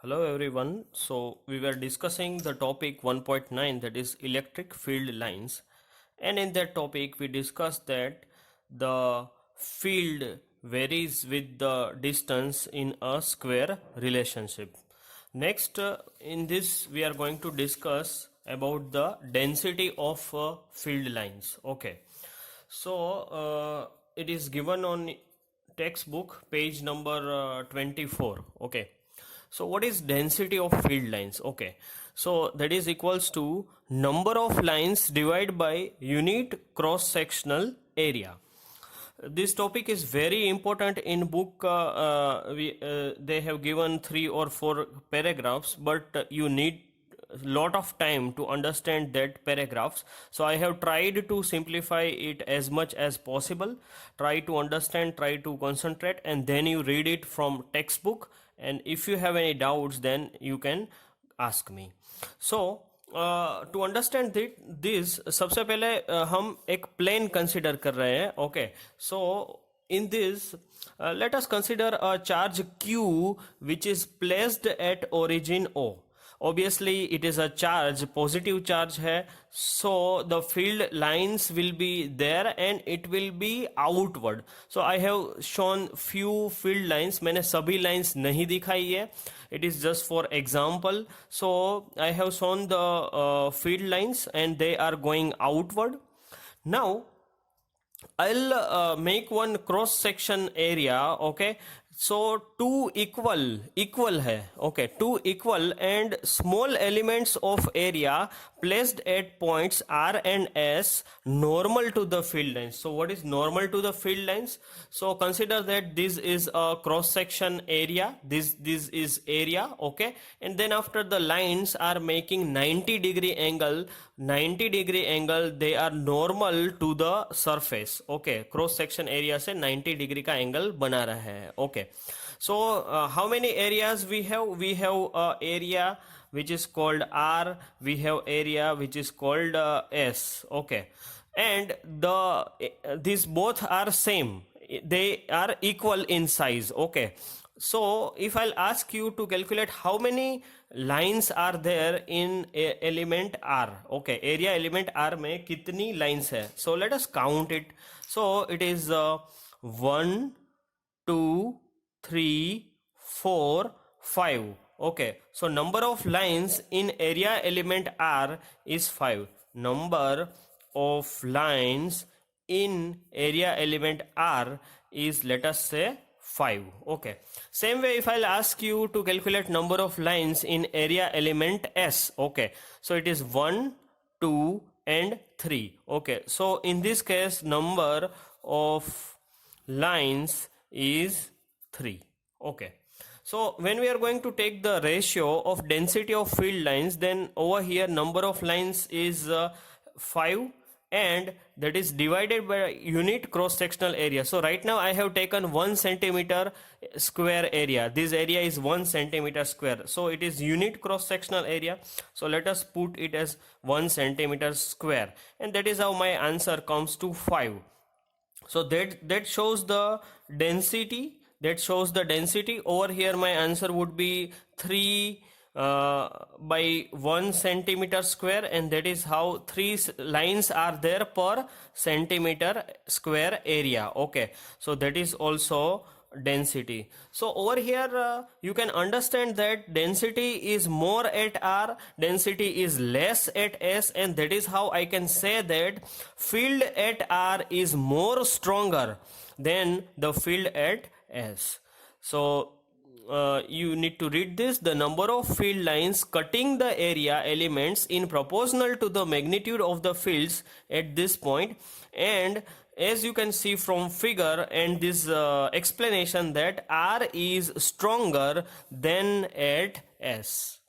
Hello everyone. So we were discussing the topic 1.9, that is electric field lines, and in that topic we discussed that the field varies with the distance in a square relationship. Next, in this we are going to discuss about the density of field lines. Okay, so it is given on textbook page number 24. Okay, so what is density of field lines? Okay, so that is equals to number of lines divided by unit cross sectional area. This topic is very important in book. They have given 3 or 4 paragraphs, but you need lot of time to understand that paragraphs, so I have tried to simplify it as much as possible. Try to understand, try to concentrate, and then you read it from textbook, and if you have any doubts then you can ask me. So to understand this सबसे पहले हम एक plane consider कर रहे हैं. Okay, so in this let us consider a charge q which is placed at origin O. Obviously it is a charge, positive charge है, so the field lines will be there and it will be outward. So I have shown few field lines, मैंने सभी lines नहीं दिखाई है, it is just for example. So I have shown the field lines and they are going outward. Now I'll make one cross section area. Okay, so two equal है. Okay, two equal and small elements of area placed at points R and S normal to the field lines. So what is normal to the field lines? So consider that this is a cross section area, this is area. Okay, and then after the lines are making 90-degree angle, they are normal to the surface. Okay, cross section area से 90 degree का angle बना रहा है. Okay, so how many areas we have area which is called R, we have area which is called S. Okay, and these both are same, they are equal in size. Okay, so if I'll ask you to calculate how many lines are there in element R. Okay, area element R में कितनी lines है? So let us count it. So it is 1, 2, 3, 4, 5. Okay, so number of lines in area element R is 5. Number of lines in area element R is, let us say, 5. Okay, same way if I'll ask you to calculate number of lines in area element S. Okay, so it is 1, 2 and 3. Okay, so in this case number of lines is 3. Okay, so when we are going to take the ratio of density of field lines, then over here number of lines is 5 and that is divided by unit cross sectional area. So right now I have taken 1 centimeter square area. This area is 1 centimeter square, so it is unit cross sectional area. So let us put it as 1 centimeter square, and that is how my answer comes to 5. So that shows the density. Over here my answer would be 3 by 1 centimeter square, and that is how 3 lines are there per centimeter square area. Okay, so that is also density. So over here you can understand that density is more at R, density is less at S, and that is how I can say that field at R is more stronger than the field at S. So you need to read this: the number of field lines cutting the area elements in proportional to the magnitude of the fields at this point. And as you can see from figure and this explanation, that R is stronger than at S.